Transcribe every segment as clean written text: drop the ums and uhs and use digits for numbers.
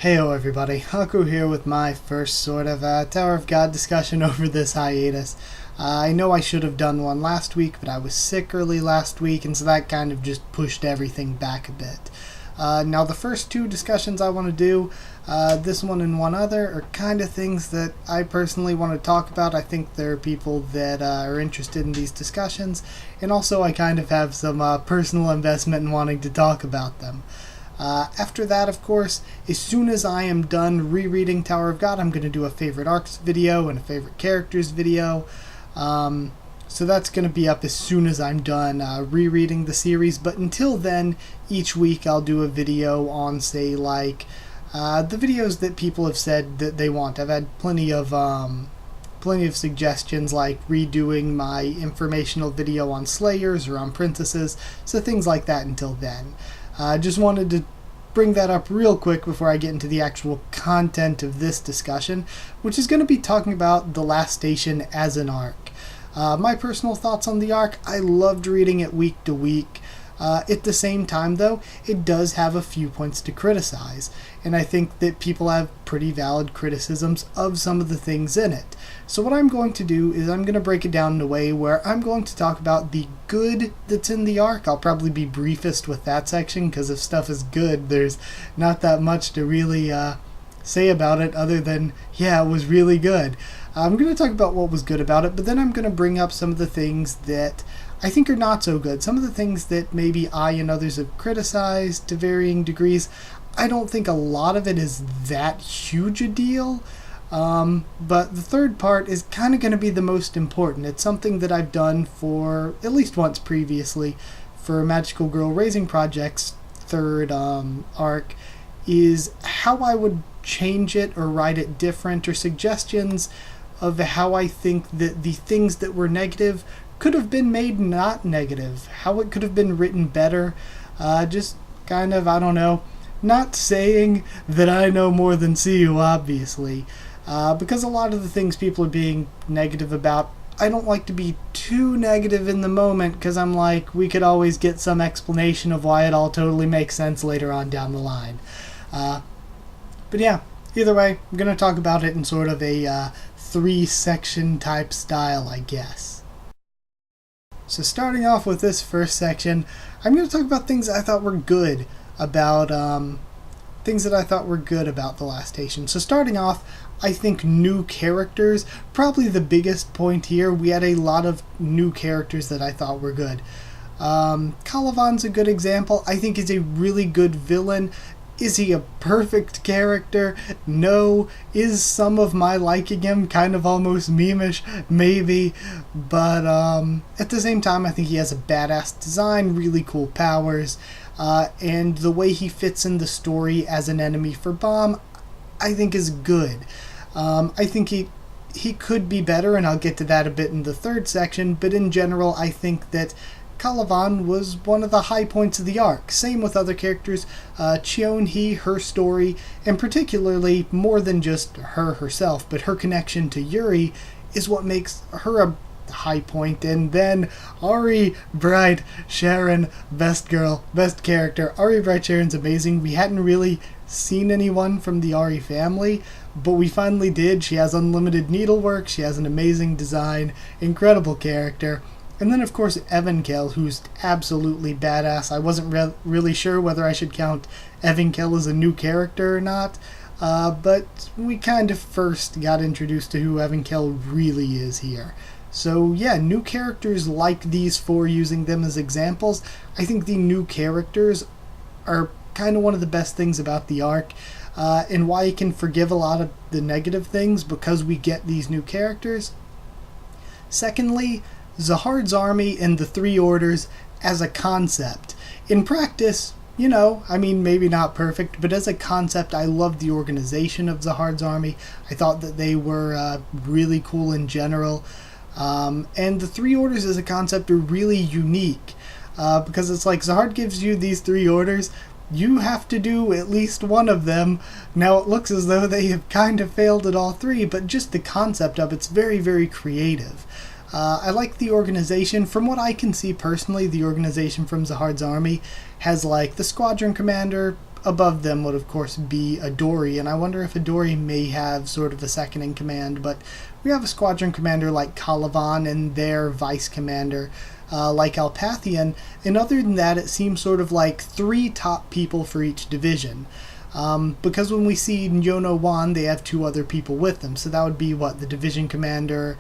Heyo everybody, Haku here with my first sort of Tower of God discussion over this hiatus. I know I should have done one last week, but I was sick early last week, and so that kind of just pushed everything back a bit. Now the first two discussions I want to do, this one and one other, are kind of things that I personally want to talk about. I think there are people that are interested in these discussions, and also I kind of have some personal investment in wanting to talk about them. After that, of course, as soon as I am done rereading Tower of God, I'm going to do a favorite arcs video and a favorite characters video. So that's going to be up as soon as I'm done rereading the series. But until then, each week I'll do a video on, say, like the videos that people have said that they want. I've had plenty of suggestions, like redoing my informational video on Slayers or on Princesses, so things like that until then. I just wanted to bring that up real quick before I get into the actual content of this discussion, which is going to be talking about The Last Station as an arc. My personal thoughts on the arc: I loved reading it week to week. At the same time, though, it does have a few points to criticize, and I think that people have pretty valid criticisms of some of the things in it. So what I'm going to do is I'm going to break it down in a way where I'm going to talk about the good that's in the arc. I'll probably be briefest with that section, because if stuff is good, there's not that much to really say about it other than, yeah, it was really good. I'm going to talk about what was good about it, but then I'm going to bring up some of the things that I think are not so good. Some of the things that maybe I and others have criticized to varying degrees. I don't think a lot of it is that huge a deal, but the third part is kind of going to be the most important. It's something that I've done for at least once previously for Magical Girl Raising Project's third arc, is how I would change it or write it different, or suggestions of how I think that the things that were negative could have been made not negative, how it could have been written better. Just kind of, I don't know, not saying that I know more than CU, obviously, because a lot of the things people are being negative about, I don't like to be too negative in the moment, because I'm like, we could always get some explanation of why it all totally makes sense later on down the line. But yeah, either way, I'm going to talk about it in sort of a three-section type style, I guess. So starting off with this first section, I'm going to talk about things I thought were good about The Last Station. So starting off, I think new characters, probably the biggest point here. We had a lot of new characters that I thought were good. Calavan's a good example. I think he's a really good villain. Is he a perfect character? No. Is some of my liking him kind of almost meme-ish? Maybe. But at the same time, I think he has a badass design, really cool powers, and the way he fits in the story as an enemy for Bomb, I think is good. I think he could be better, and I'll get to that a bit in the third section, but in general, I think that Calavan was one of the high points of the arc. Same with other characters. Cheon-hee, her story, and particularly more than just her herself, but her connection to Yuri is what makes her a high point. And then Ari Bright Sharon, best girl, best character. Ari Bright Sharon's amazing. We hadn't really seen anyone from the Ari family, but we finally did. She has unlimited needlework, she has an amazing design, incredible character. And then, of course, Evankel, who's absolutely badass. I wasn't really sure whether I should count Evankel as a new character or not, but we kind of first got introduced to who Evankel really is here. So yeah, new characters like these four, using them as examples, I think the new characters are kind of one of the best things about the arc, and why you can forgive a lot of the negative things, because we get these new characters. Secondly, Zahard's army and the Three Orders as a concept. In practice, you know, I mean, maybe not perfect, but as a concept, I loved the organization of Zahard's army. I thought that they were really cool in general. And the Three Orders as a concept are really unique, because it's like Zahard gives you these three orders, you have to do at least one of them. Now it looks as though they have kind of failed at all three, but just the concept of it's very, very creative. I like the organization. From what I can see personally, the organization from Zahard's army has like the squadron commander, above them would, of course, be Adori, and I wonder if Adori may have sort of a second in command, but we have a squadron commander like Calavan and their vice commander like Alpathian, and other than that, it seems sort of like 3 top people for each division. Because when we see Nyono Wan, they have 2 other people with them, so that would be, what, the division commander,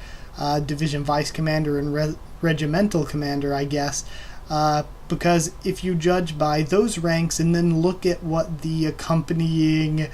division vice commander, and regimental commander, I guess. Because if you judge by those ranks and then look at what the accompanying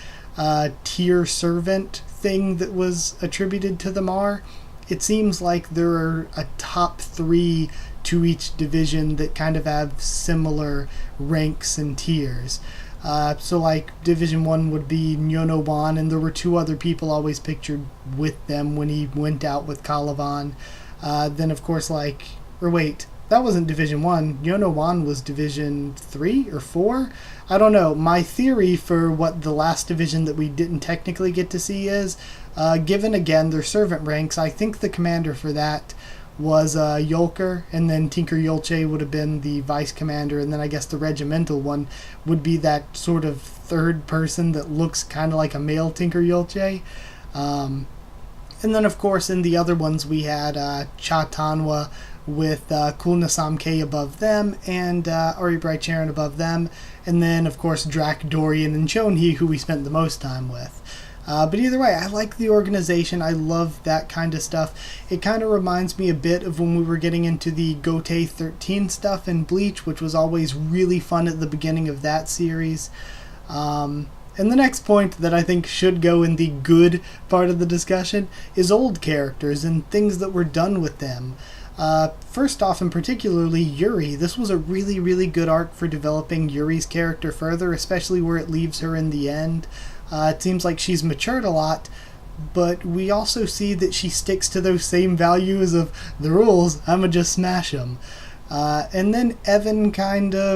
tier servant thing that was attributed to them are, it seems like there are a top 3 to each division that kind of have similar ranks and tiers. So like Division 1 would be Nyono Wan, and there were 2 other people always pictured with them when he went out with Calavan. Then of course that wasn't Division 1. Nyono Wan was Division 3 or 4? I don't know. My theory for what the last division that we didn't technically get to see is, given again their servant ranks, I think the commander for that was Yolker, and then Tinker Yolche would have been the vice commander, and then I guess the regimental one would be that sort of third person that looks kind of like a male Tinker Yolche. And then of course in the other ones we had Cha Tanwa with Kulna Samke above them, and Ari Bright Sharon above them, and then of course Drak, Dorian, and Chonhee, who we spent the most time with. But either way, I like the organization. I love that kind of stuff. It kind of reminds me a bit of when we were getting into the Gotei 13 stuff in Bleach, which was always really fun at the beginning of that series. And the next point that I think should go in the good part of the discussion is old characters and things that were done with them. First off, and particularly Yuri, this was a really, really good arc for developing Yuri's character further, especially where it leaves her in the end. It seems like she's matured a lot, but we also see that she sticks to those same values of the rules, I'ma just smash them. And then Evan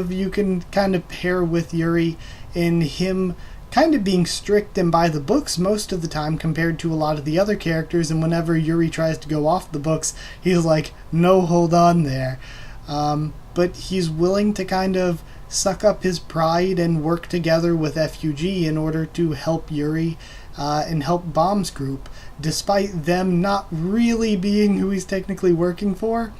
you can kind of pair with Yuri in him kind of being strict and by the books most of the time compared to a lot of the other characters, and whenever Yuri tries to go off the books, he's like, no, hold on there. But he's willing to kind of suck up his pride and work together with FUG in order to help Yuri and help Bomb's group, despite them not really being who he's technically working for.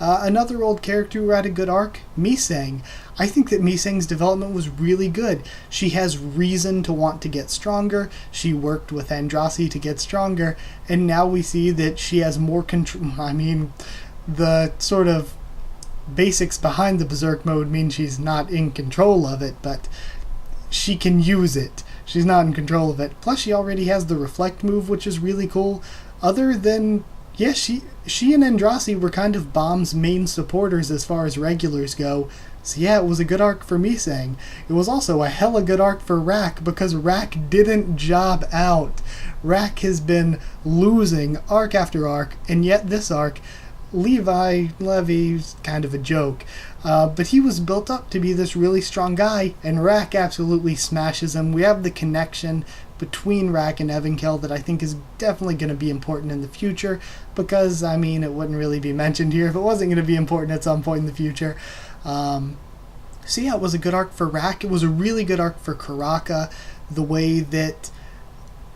Another old character who had a good arc, Miseng. I think that Miseng's development was really good. She has reason to want to get stronger, she worked with Andrasi to get stronger, and now we see that she has more control. I mean, the sort of basics behind the Berserk mode mean she's not in control of it, but she can use it. She's not in control of it. Plus, she already has the Reflect move, which is really cool. Other than, yeah, she and Andrasi were kind of Bomb's main supporters as far as regulars go. So yeah, it was a good arc for Miseng. It was also a hella good arc for Rak, because Rak didn't job out. Rak has been losing arc after arc, and yet this arc, Levi's kind of a joke, but he was built up to be this really strong guy, and Rak absolutely smashes him. We have the connection between Rak and Evankel that I think is definitely going to be important in the future, because, I mean, it wouldn't really be mentioned here if it wasn't going to be important at some point in the future. So yeah, it was a good arc for Rak. It was a really good arc for Karaka, the way that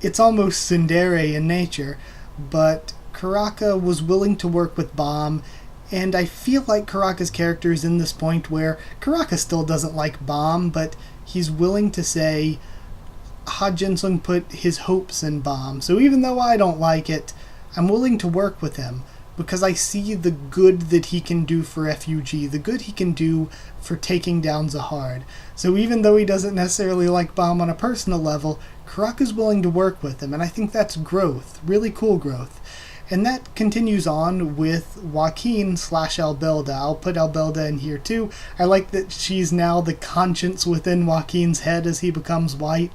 it's almost tsundere in nature, but Karaka was willing to work with Bomb, and I feel like Karaka's character is in this point where Karaka still doesn't like Bomb, but he's willing to say Ha Jinsung put his hopes in Bomb, so even though I don't like it, I'm willing to work with him, because I see the good that he can do for FUG, the good he can do for taking down Zahard. So even though he doesn't necessarily like Bomb on a personal level, Karaka's willing to work with him, and I think that's growth, really cool growth. And that continues on with Joaquin / Albelda. I'll put Albelda in here too. I like that she's now the conscience within Joaquin's head as he becomes white.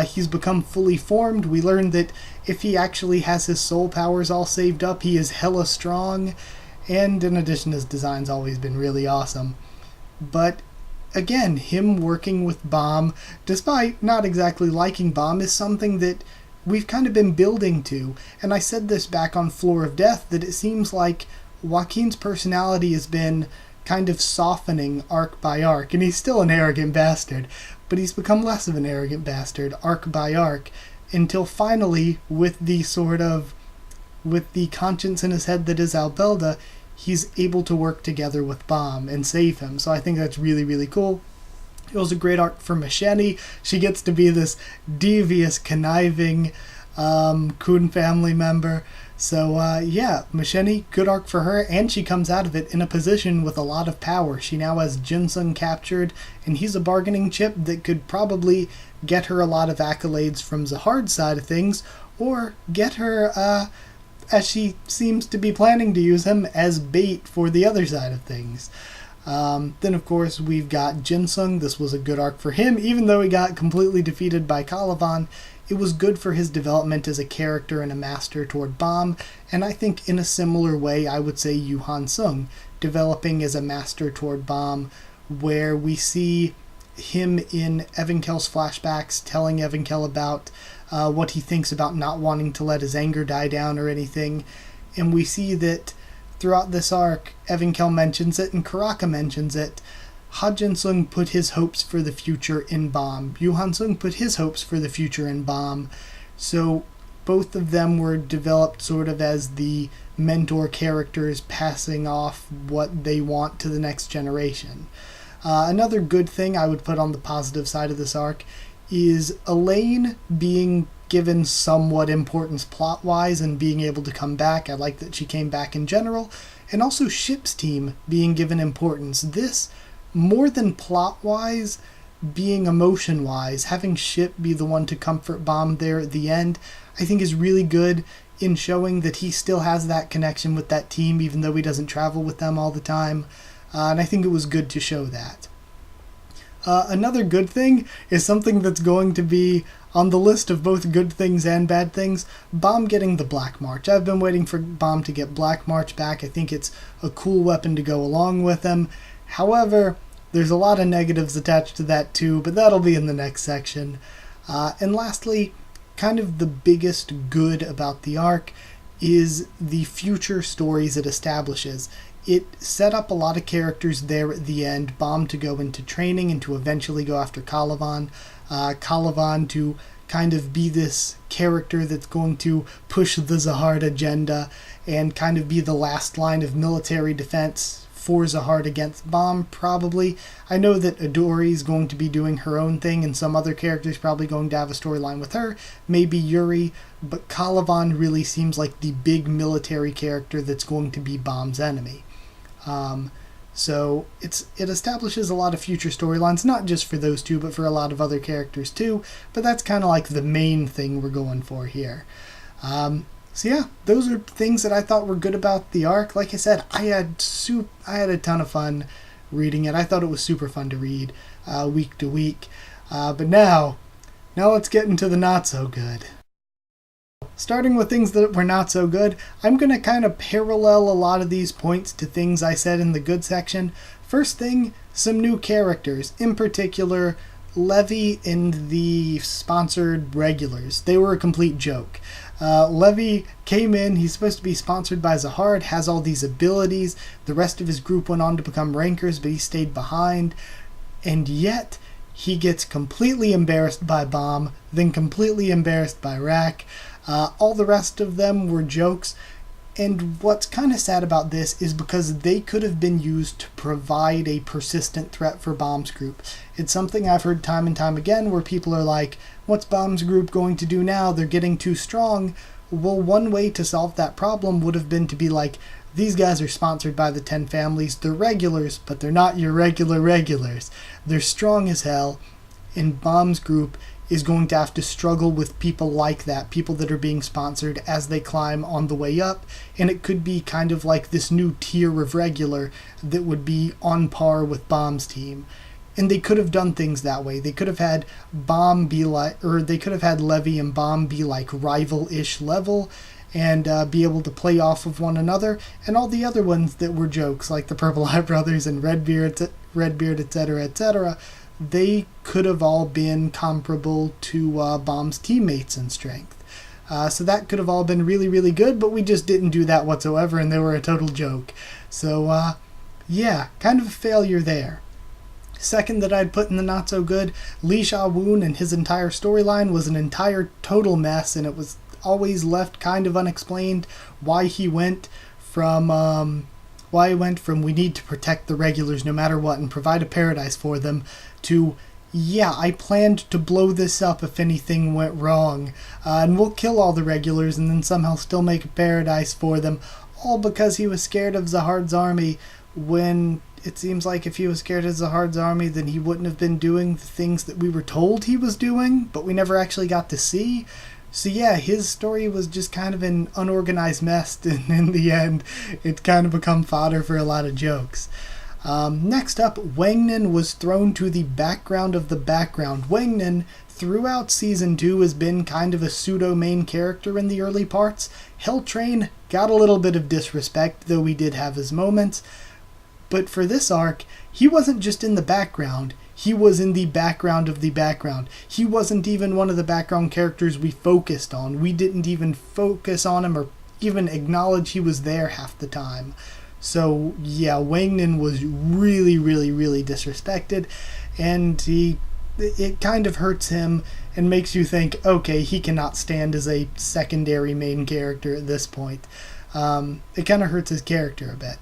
He's become fully formed. We learned that if he actually has his soul powers all saved up, he is hella strong. And in addition, his design's always been really awesome. But again, him working with Bomb, despite not exactly liking Bomb, is something that we've kind of been building to, and I said this back on Floor of Death, that it seems like Joaquin's personality has been kind of softening arc by arc. And he's still an arrogant bastard, but he's become less of an arrogant bastard arc by arc, until finally, with the conscience in his head that is Albelda, he's able to work together with Bomb and save him. So I think that's really, really cool. It was a great arc for Machete. She gets to be this devious, conniving Kun family member. So yeah, Machete, good arc for her, and she comes out of it in a position with a lot of power. She now has Jinsung captured, and he's a bargaining chip that could probably get her a lot of accolades from Zahard's side of things, or get her, as she seems to be planning to use him, as bait for the other side of things. Then, of course, we've got Jinsung. This was a good arc for him, even though he got completely defeated by Calavan. It was good for his development as a character and a master toward Bomb, and I think in a similar way, I would say Yu Han Sung, developing as a master toward Bomb, where we see him in Evankel's flashbacks telling Evankel about what he thinks about not wanting to let his anger die down or anything, and we see that throughout this arc, Evankel mentions it and Karaka mentions it. Ha Jin-sung put his hopes for the future in Bomb. Yu Han-sung put his hopes for the future in Bomb. So both of them were developed sort of as the mentor characters passing off what they want to the next generation. Another good thing I would put on the positive side of this arc is Elaine being given somewhat importance plot-wise and being able to come back. I like that she came back in general. And also Ship's team being given importance. This, more than plot-wise, being emotion-wise, having Ship be the one to comfort Bomb there at the end, I think is really good in showing that he still has that connection with that team, even though he doesn't travel with them all the time. And I think it was good to show that. Another good thing is something that's going to be on the list of both good things and bad things, Bomb getting the Black March. I've been waiting for Bomb to get Black March back. I think it's a cool weapon to go along with him. However, there's a lot of negatives attached to that too, but that'll be in the next section. And lastly, kind of the biggest good about the arc is the future stories it establishes. It set up a lot of characters there at the end, Bomb to go into training and to eventually go after Calavan. Calavan to kind of be this character that's going to push the Zahard agenda and kind of be the last line of military defense for Zahard against Bomb, probably. I know that Adori's going to be doing her own thing, and some other characters probably going to have a storyline with her, maybe Yuri, but Calavan really seems like the big military character that's going to be Bomb's enemy. So it establishes a lot of future storylines, not just for those two, but for a lot of other characters too, but that's kind of like the main thing we're going for here. So yeah, those are things that I thought were good about the arc. Like I said, I had a ton of fun reading it. I thought it was super fun to read week to week. But now let's get into the not so good. Starting with things that were not so good, I'm going to kind of parallel a lot of these points to things I said in the good section. First thing, some new characters, in particular Levy and the sponsored regulars. They were a complete joke. Levy came in, he's supposed to be sponsored by Zahard, has all these abilities. The rest of his group went on to become rankers, but he stayed behind. And yet, he gets completely embarrassed by Bomb, then completely embarrassed by Rack. All the rest of them were jokes. And what's kind of sad about this is because they could have been used to provide a persistent threat for Bomb's group. It's something I've heard time and time again where people are like, what's Bomb's group going to do now? They're getting too strong. Well, one way to solve that problem would have been to be like, these guys are sponsored by the 10 families. They're regulars, but they're not your regular regulars. They're strong as hell, and Bomb's group is going to have to struggle with people like that, people that are being sponsored as they climb on the way up, and it could be kind of like this new tier of regular that would be on par with Bomb's team. And they could have done things that way. They could have had Bomb be like, or they could have had Levy and Bomb be like rival-ish level, and be able to play off of one another, and all the other ones that were jokes, like the Purple Eye Brothers and Redbeard, etc., etc., they could have all been comparable to Bomb's teammates in strength. So that could have all been really, really good, but we just didn't do that whatsoever, and they were a total joke. So yeah, kind of a failure there. Second that I'd put in the not so good, Lee Ja-woon and his entire storyline was an entire total mess, and it was always left kind of unexplained why he went from we need to protect the regulars no matter what and provide a paradise for them to yeah, I planned to blow this up if anything went wrong, and we'll kill all the regulars and then somehow still make a paradise for them, all because he was scared of Zahard's army, when it seems like if he was scared of Zahard's army, then he wouldn't have been doing the things that we were told he was doing, but we never actually got to see. So yeah, his story was just kind of an unorganized mess, and in the end, it kind of become fodder for a lot of jokes. Next up, Wang Nin was thrown to the background of the background. Wang Nin, throughout Season 2, has been kind of a pseudo-main character in the early parts. Hell Train got a little bit of disrespect, though he did have his moments. But for this arc, he wasn't just in the background, he was in the background of the background. He wasn't even one of the background characters we focused on. We didn't even focus on him or even acknowledge he was there half the time. So yeah, Wang Nin was really, really, really disrespected, and it kind of hurts him and makes you think, okay, he cannot stand as a secondary main character at this point. It kind of hurts his character a bit.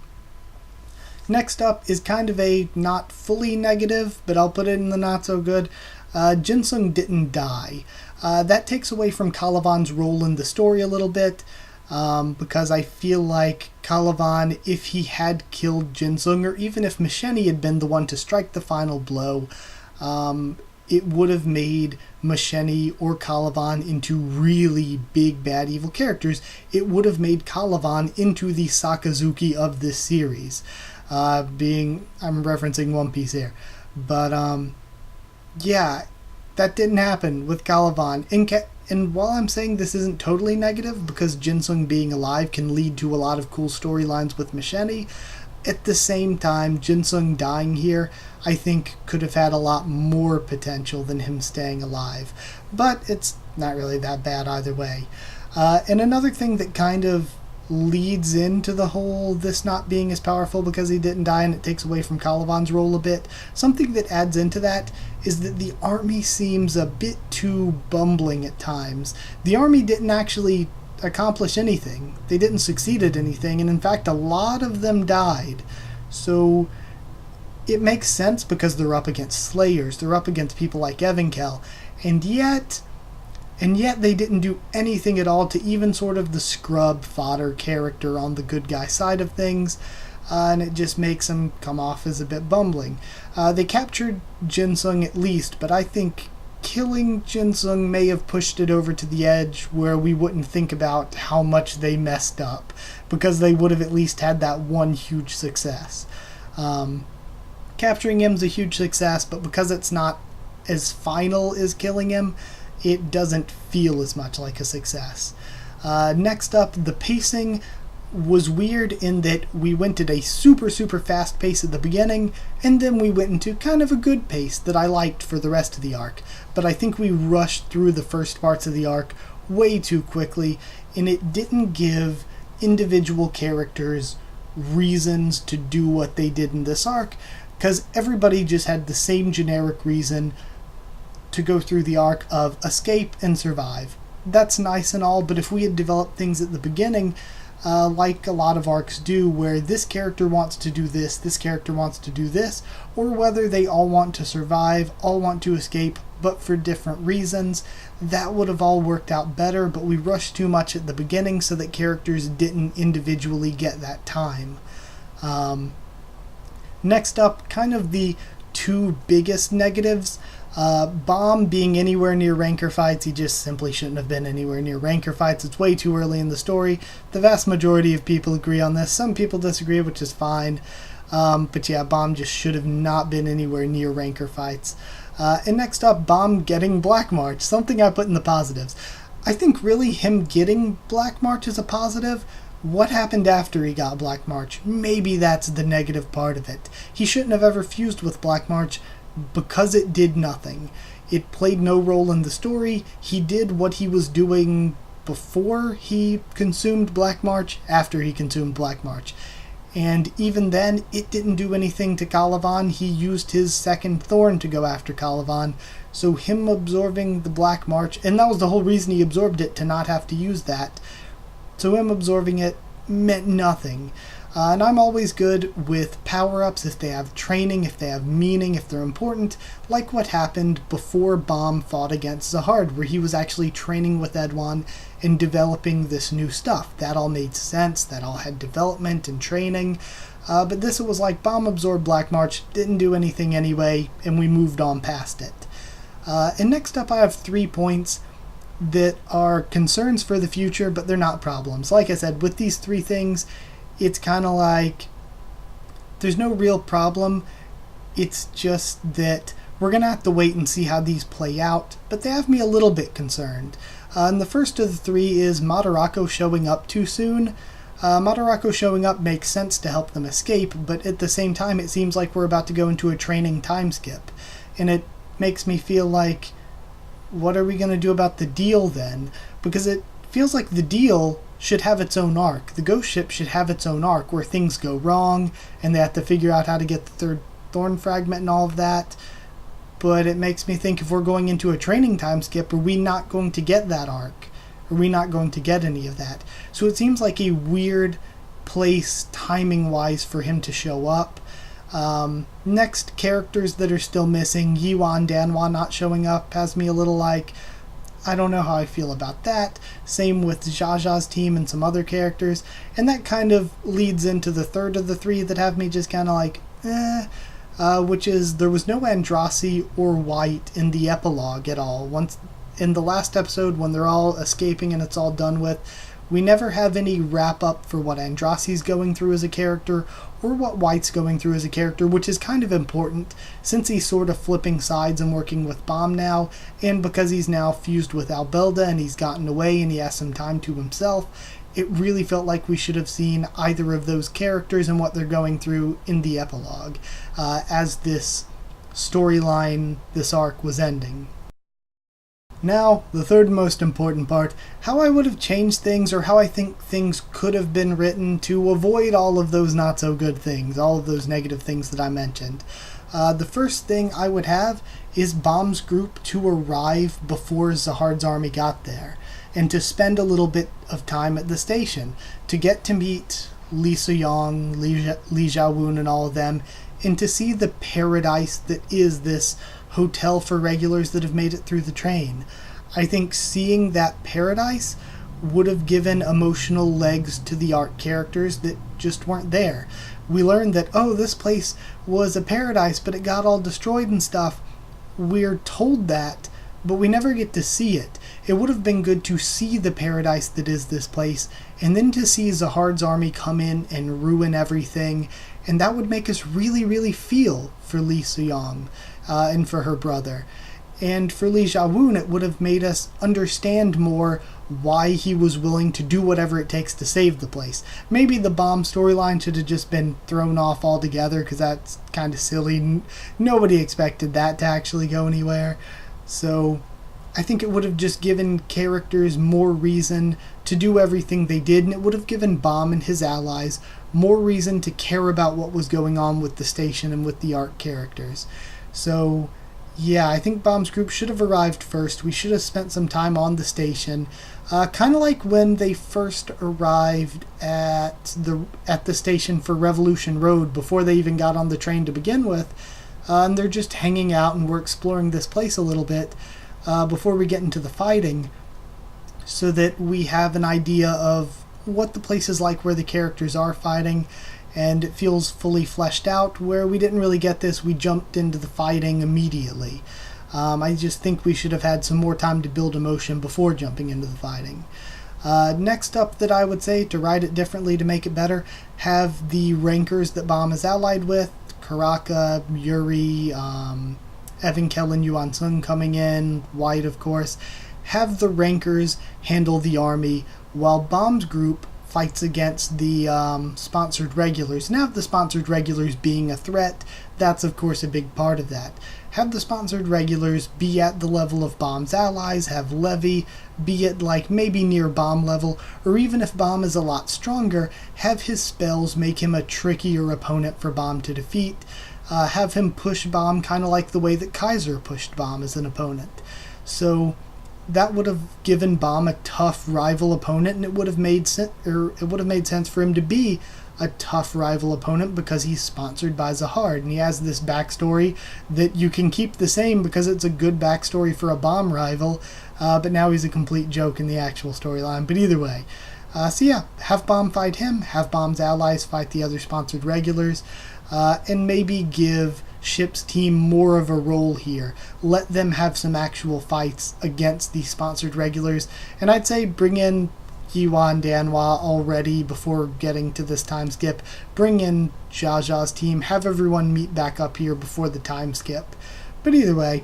Next up is kind of a not fully negative, but I'll put it in the not so good. Jinsung didn't die. That takes away from Calivan's role in the story a little bit, because I feel like Calivan, if he had killed Jinsung, or even if Misheni had been the one to strike the final blow, it would have made Misheni or Calivan into really big, bad, evil characters. It would have made Calivan into the Sakazuki of this series. I'm referencing One Piece here. But, yeah, that didn't happen with Calivan. And while I'm saying this isn't totally negative, because Jinsung being alive can lead to a lot of cool storylines with Misheni, at the same time, Jinsung dying here, I think, could have had a lot more potential than him staying alive. But it's not really that bad either way. And another thing that kind of leads into the whole this not being as powerful because he didn't die, and it takes away from Calivan's role a bit, something that adds into that is that the army seems a bit too bumbling at times. The army didn't actually accomplish anything. They didn't succeed at anything, and in fact a lot of them died. So it makes sense because they're up against Slayers, they're up against people like Evankel, and yet they didn't do anything at all to even sort of the scrub fodder character on the good guy side of things, and it just makes him come off as a bit bumbling. They captured Jinsung at least, but I think killing Jinsung may have pushed it over to the edge where we wouldn't think about how much they messed up, because they would have at least had that one huge success. Capturing him's a huge success, but because it's not as final as killing him, it doesn't feel as much like a success. Next up, the pacing was weird in that we went at a super, super fast pace at the beginning, and then we went into kind of a good pace that I liked for the rest of the arc. But I think we rushed through the first parts of the arc way too quickly, and it didn't give individual characters reasons to do what they did in this arc, because everybody just had the same generic reason to go through the arc of escape and survive. That's nice and all, but if we had developed things at the beginning, like a lot of arcs do, where this character wants to do this character wants to do this, or whether they all want to survive, all want to escape, but for different reasons, that would have all worked out better, but we rushed too much at the beginning so that characters didn't individually get that time. Next up, kind of the two biggest negatives. Bomb being anywhere near Ranker fights. He just simply shouldn't have been anywhere near Ranker fights. It's way too early in the story. The vast majority of people agree on this. Some people disagree, which is fine. But yeah, Bomb just should have not been anywhere near Ranker fights. And next up, Bomb getting Black March, something I put in the positives. I think really him getting Black March is a positive. What happened after he got Black March? Maybe that's the negative part of it. He shouldn't have ever fused with Black March, because it did nothing. It played no role in the story. He did what he was doing before he consumed Black March, after he consumed Black March. And even then, it didn't do anything to Calivan. He used his second thorn to go after Calivan. So him absorbing the Black March, and that was the whole reason he absorbed it, to not have to use that. So him absorbing it meant nothing. And I'm always good with power-ups if they have training, if they have meaning, if they're important, like what happened before Bomb fought against Zahard, where he was actually training with Edwan and developing this new stuff. That all made sense, that all had development and training, but this was like Bomb absorbed Black March, didn't do anything anyway, and we moved on past it. And next up I have 3 points that are concerns for the future, but they're not problems. Like I said, with these 3 things, it's kind of like there's no real problem. It's just that we're going to have to wait and see how these play out, but they have me a little bit concerned. And the first of the 3 is Madarako showing up too soon. Madarako showing up makes sense to help them escape, but at the same time it seems like we're about to go into a training time skip. And it makes me feel like, what are we going to do about the deal then? Because it feels like the deal should have its own arc. The ghost ship should have its own arc where things go wrong and they have to figure out how to get the third thorn fragment and all of that. But it makes me think, if we're going into a training time skip, are we not going to get that arc? Are we not going to get any of that? So it seems like a weird place timing-wise for him to show up. Next, characters that are still missing. Yiwan, Danwan not showing up has me a little like, I don't know how I feel about that. Same with Jaja's team and some other characters. And that kind of leads into the third of the 3 that have me just kind of like, which is there was no Andrasi or White in the epilogue at all. Once in the last episode, when they're all escaping and it's all done with, we never have any wrap-up for what Andrasi's going through as a character or what White's going through as a character, which is kind of important since he's sort of flipping sides and working with Bomb now, and because he's now fused with Albelda and he's gotten away and he has some time to himself. It really felt like we should have seen either of those characters and what they're going through in the epilogue as this storyline, this arc was ending. Now, the third most important part, how I would have changed things or how I think things could have been written to avoid all of those not so good things, all of those negative things that I mentioned. The first thing I would have is Bomb's group to arrive before Zahard's army got there, and to spend a little bit of time at the station, to get to meet Li Suyong, Li Xiaowun and all of them, and to see the paradise that is this hotel for regulars that have made it through the train. I think seeing that paradise would have given emotional legs to the arc characters that just weren't there. We learned that, oh, this place was a paradise, but it got all destroyed and stuff. We're told that, but we never get to see it. It would have been good to see the paradise that is this place, and then to see Zahard's army come in and ruin everything, and that would make us really, really feel for Li Suyong and for her brother. And for Li Xiaowun, it would have made us understand more why he was willing to do whatever it takes to save the place. Maybe the Bomb storyline should have just been thrown off altogether, because that's kind of silly. Nobody expected that to actually go anywhere. So I think it would have just given characters more reason to do everything they did, and it would have given Bomb and his allies more reason to care about what was going on with the station and with the arc characters. So yeah, I think Bomb's group should have arrived first. We should have spent some time on the station. Kind of like when they first arrived at the station for Revolution Road before they even got on the train to begin with. And they're just hanging out and we're exploring this place a little bit before we get into the fighting, so that we have an idea of what the place is like where the characters are fighting, and it feels fully fleshed out. Where we didn't really get this, we jumped into the fighting immediately. I just think we should have had some more time to build emotion before jumping into the fighting. Next up that I would say, to write it differently to make it better, have the rankers that Bomb is allied with, Karaka, Yuri, Evan Kellen, Yuan Sung coming in, White of course, have the rankers handle the army while Bomb's group fights against the sponsored regulars. Now, the sponsored regulars being a threat, that's of course a big part of that. Have the sponsored regulars be at the level of Bomb's allies, have Levy be at like maybe near Bomb level, or even if Bomb is a lot stronger, have his spells make him a trickier opponent for Bomb to defeat. Have him push Bomb kind of like the way that Kaiser pushed Bomb as an opponent. So that would have given Bomb a tough rival opponent, and it would have made sense for him to be a tough rival opponent because he's sponsored by Zahard, and he has this backstory that you can keep the same because it's a good backstory for a Bomb rival, but now he's a complete joke in the actual storyline. But either way, so yeah, have Bomb fight him, have Bomb's allies fight the other sponsored regulars, and maybe give Ship's team more of a role here. Let them have some actual fights against the sponsored regulars, and I'd say bring in Yiwa and Danhua already before getting to this time skip. Bring in Jaja's team, have everyone meet back up here before the time skip. But either way,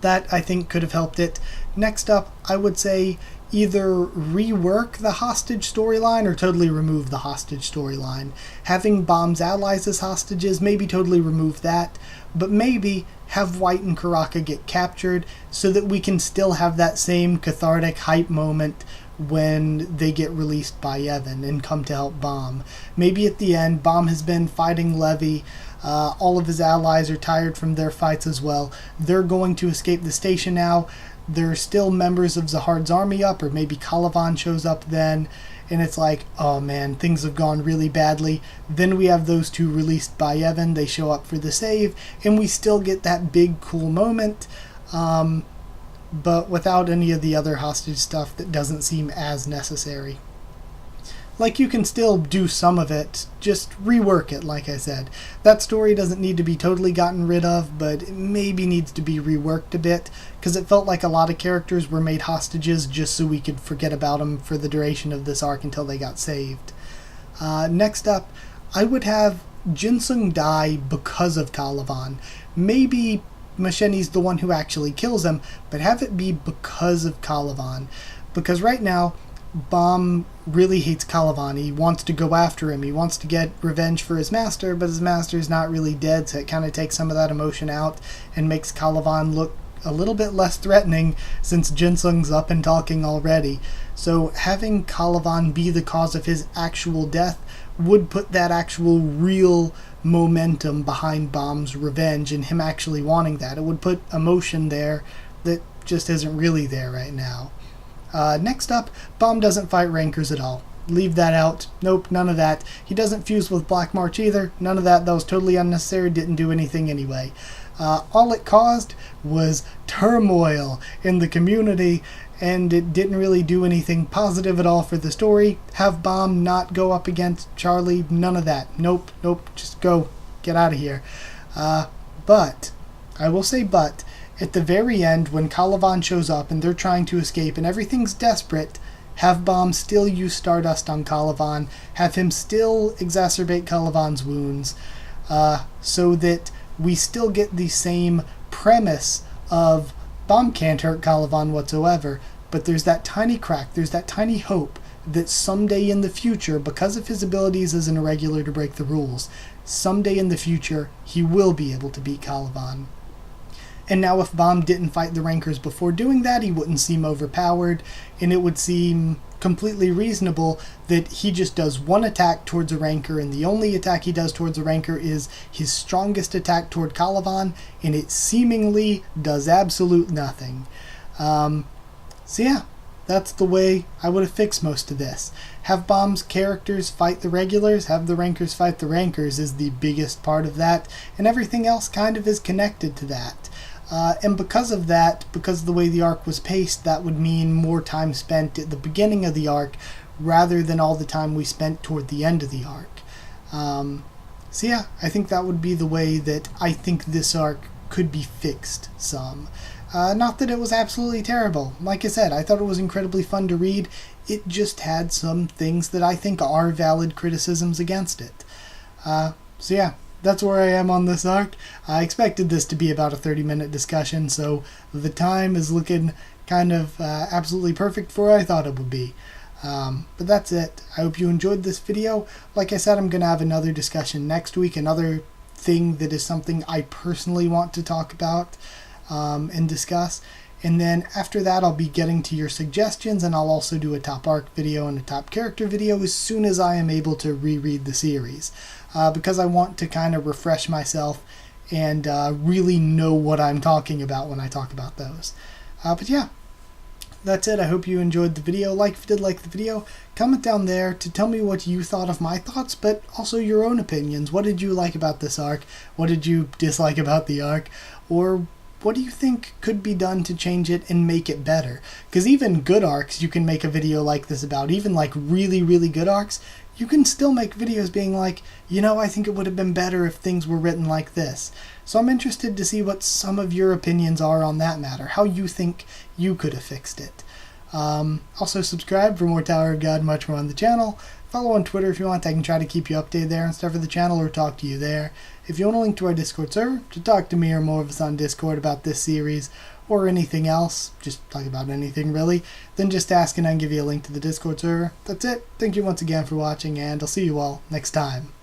that I think could have helped it. Next up, I would say either rework the hostage storyline or totally remove the hostage storyline. Having Bomb's allies as hostages, maybe totally remove that, but maybe have White and Karaka get captured so that we can still have that same cathartic hype moment when they get released by Evan and come to help Bomb. Maybe at the end, Bomb has been fighting Levy. All of his allies are tired from their fights as well. They're going to escape the station now. There are still members of Zahard's army up, or maybe Calavan shows up then, and it's like, oh man, things have gone really badly. Then we have those two released by Evan. They show up for the save, and we still get that big cool moment, but without any of the other hostage stuff that doesn't seem as necessary. Like, you can still do some of it, just rework it, like I said. That story doesn't need to be totally gotten rid of, but it maybe needs to be reworked a bit, because it felt like a lot of characters were made hostages just so we could forget about them for the duration of this arc until they got saved. Next up, I would have Jinsung die because of Calavan. Maybe Machini's the one who actually kills him, but have it be because of Calavan. Because right now, Bomb really hates Calavan. He wants to go after him. He wants to get revenge for his master, but his master's not really dead, so it kind of takes some of that emotion out and makes Calavan look a little bit less threatening since Jinsung's up and talking already. So having Calavan be the cause of his actual death would put that actual real momentum behind Bomb's revenge and him actually wanting that. It would put emotion there that just isn't really there right now. Next up, Bomb doesn't fight Rankers at all. Leave that out. Nope, none of that. He doesn't fuse with Black March either. None of that. That was totally unnecessary. Didn't do anything anyway. All it caused was turmoil in the community, and it didn't really do anything positive at all for the story. Have Bomb not go up against Charlie. None of that. Nope. Just go. Get out of here. But, I will say but, at the very end, when Calavan shows up and they're trying to escape and everything's desperate, have Bomb still use Stardust on Calavan, have him still exacerbate Calavan's wounds, so that we still get the same premise of Bomb can't hurt Calavan whatsoever, but there's that tiny crack, there's that tiny hope that someday in the future, because of his abilities as an irregular to break the rules, someday in the future he will be able to beat Calavan. And now if Bomb didn't fight the Rankers before doing that, he wouldn't seem overpowered, and it would seem completely reasonable that he just does one attack towards a Ranker, and the only attack he does towards a Ranker is his strongest attack toward Calavan, and it seemingly does absolute nothing. So yeah, that's the way I would have fixed most of this. Have Bomb's characters fight the regulars, have the Rankers fight the Rankers is the biggest part of that, and everything else kind of is connected to that. And because of that, because of the way the arc was paced, that would mean more time spent at the beginning of the arc rather than all the time we spent toward the end of the arc. So yeah, I think that would be the way that I think this arc could be fixed some. Not that it was absolutely terrible. Like I said, I thought it was incredibly fun to read. It just had some things that I think are valid criticisms against it. So yeah. That's where I am on this arc. I expected this to be about a 30-minute discussion, so the time is looking kind of absolutely perfect for what I thought it would be. But that's it. I hope you enjoyed this video. Like I said, I'm going to have another discussion next week, another thing that is something I personally want to talk about and discuss. And then after that, I'll be getting to your suggestions, and I'll also do a top arc video and a top character video as soon as I am able to reread the series, because I want to kind of refresh myself and really know what I'm talking about when I talk about those. But yeah, that's it. I hope you enjoyed the video. If you did like the video, comment down there to tell me what you thought of my thoughts, but also your own opinions. What did you like about this arc? What did you dislike about the arc? Or what do you think could be done to change it and make it better? Because even good arcs you can make a video like this about. Even like really, really good arcs, you can still make videos being like, I think it would have been better if things were written like this. So I'm interested to see what some of your opinions are on that matter, how you think you could have fixed it. Also subscribe for more Tower of God, much more on the channel. Follow on Twitter if you want. I can try to keep you updated there and stuff for the channel or talk to you there. If you want a link to our Discord server to talk to me or more of us on Discord about this series or anything else, just talk about anything really, then just ask and I can give you a link to the Discord server. That's it. Thank you once again for watching, and I'll see you all next time.